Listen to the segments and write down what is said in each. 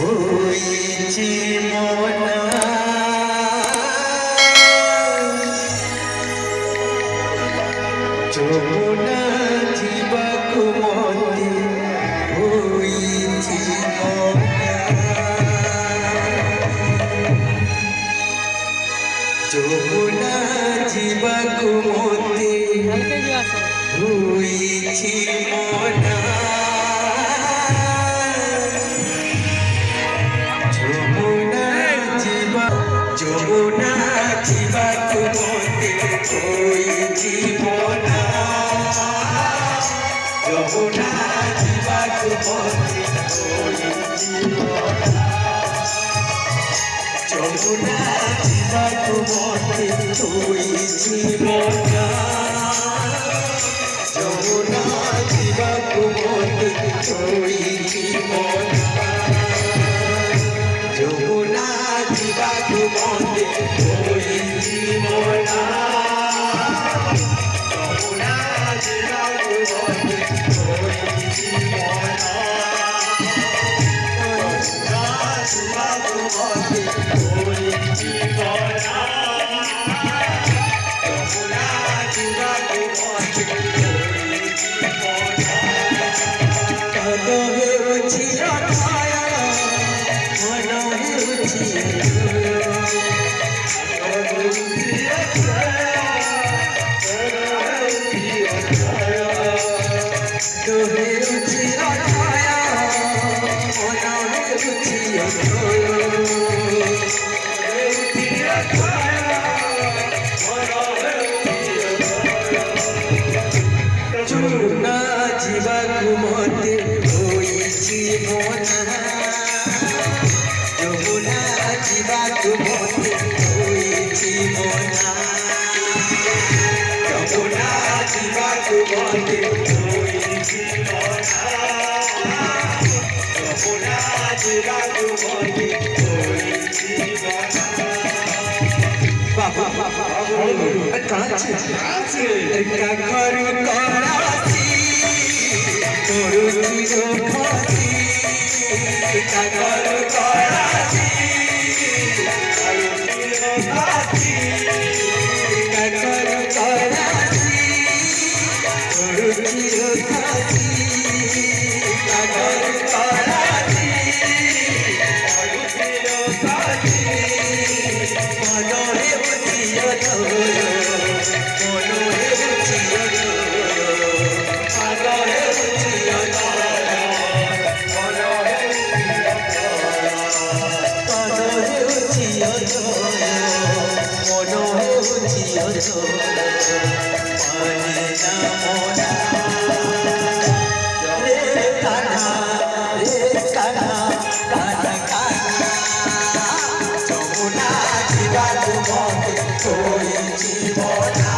ହୋଇଛି ମନା ଯମୁନା ଯିବାକୁ ମତେ ହୋଇଛି ମନା ଯମୁନା ଯିବାକୁ ମତେ ହୋଇଛି ମନା যমুনা ଯିବାକୁ ମତେ ହୋଇଛି ମନା ଯମୁନା ଯିବାକୁ ମତେ ହୋଇଛି ମନା ଯମୁନା ଯିବାକୁ ମତେ ହୋଇଛି ମନା ଯମୁନା ଯିବାକୁ ମତେ ହୋଇଛି ମନା ଯମୁନା ଯିବାକୁ ମତେ ହୋଇଛି ମନା ଯମୁନା ଯିବାକୁ ମତେ ହୋଇଛି ମନା ଯମୁନା ଯିବାକୁ ମତେ ହୋଇଛି ମନା ଯମୁନା ଯିବାକୁ ମତେ ହୋଇଛି ମନା କାଦ ହେଉଛି ଅଥୟ ମନ ହେଉଛି ଯମୁନା ଯିବାକୁ ମତେ ହୋଇଛି ମନା ଯମୁନା ଯିବାକୁ ମତେ ହୋଇଛି ମନା ଯମୁନା ଯିବାକୁ ମତେ ହୋଇଛି ମନା ଯମୁନା ଯିବାକୁ ମତେ ହୋଇଛି ମନା ବାବା କାଛି କାକରୁ କରାଛି କରୁଛି ଖସି କାକରୁ କରାଛି କରୁଛି କାକରୁ କରାଛି କରୁଛି ଖସି କାକରୁ କରାଛି କରୁଛି ଖସି ମନ ହେଉଛି ଅଧର ମନ ହେଉଛି ଅଧର ପାଦ ହେଉଛି ଅଧର ମନ ହେଉଛି ପାଦ ହେଉଛି ଅଧର ମନ ହେଉଛି ଅଧର ପାଣି ନା ମନା ରେ କାନା କାନା କାନା ଯମୁନା ଯିବାକୁ ମତେ ହୋଇଛି ମନା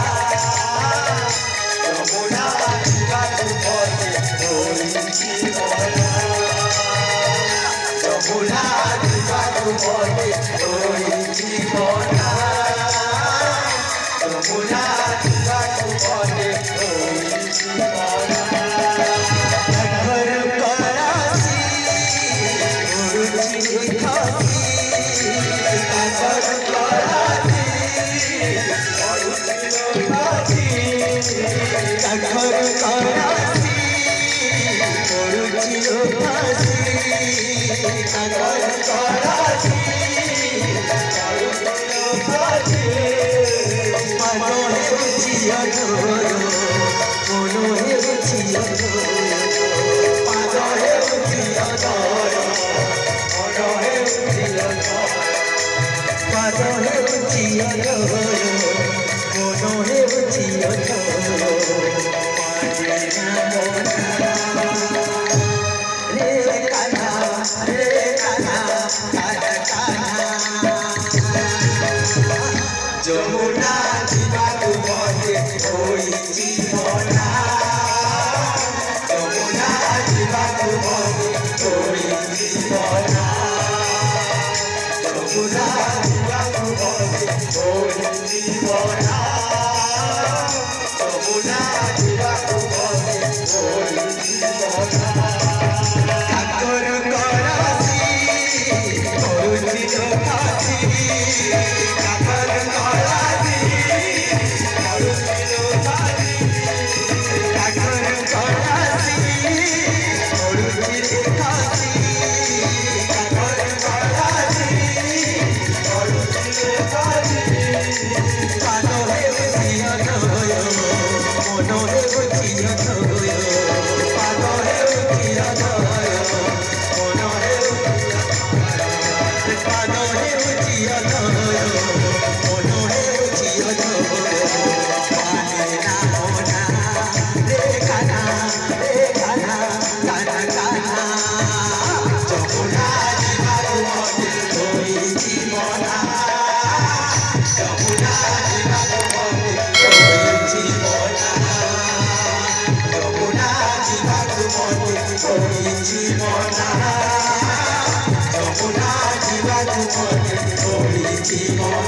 ଯମୁନା ଯିବାକୁ ମତେ ହୋଇଛି ମନା ଯମୁନା ଯିବାକୁ ମତେ ହୋଇଛି ମନା ଯମୁନା ଯିବାକୁ ମତେ ହୋଇଛି ମନା ଘର କରାଛି କରୁଛି ଖସି କାକର କରାଛି କରୁଛି ଖସି କାକର କରାଛି କରୁଛି ଖସି କାକର କରାଛି କରୁଛି ଖସି ମନ ହେଉଛି ଅଧର ମନ ହେଉଛି ଅଧର ପାଦ ହେଉଛି ଅଧର ମନ ହେଉଛି ଅଧର ପାଦ ହେଉଛି ଅଧର ମନ ହେଉଛି ଅଧର ପାଣି ନା ମନା ରେ କାନା କାନା କାନା ଯମୁନା ଯିବାକୁ ମତେ ହୋଇଛି ମନା ଯମୁନା ଯିବାକୁ ମତେ ହୋଇଛି ମନା ଯମୁନା ଯିବାକୁ ମତେ ହୋଇଛି ମନା ଯମୁନା ଯିବାକୁ ମତେ ହୋଇଛି ମନା କାକର କରାଛି জীবন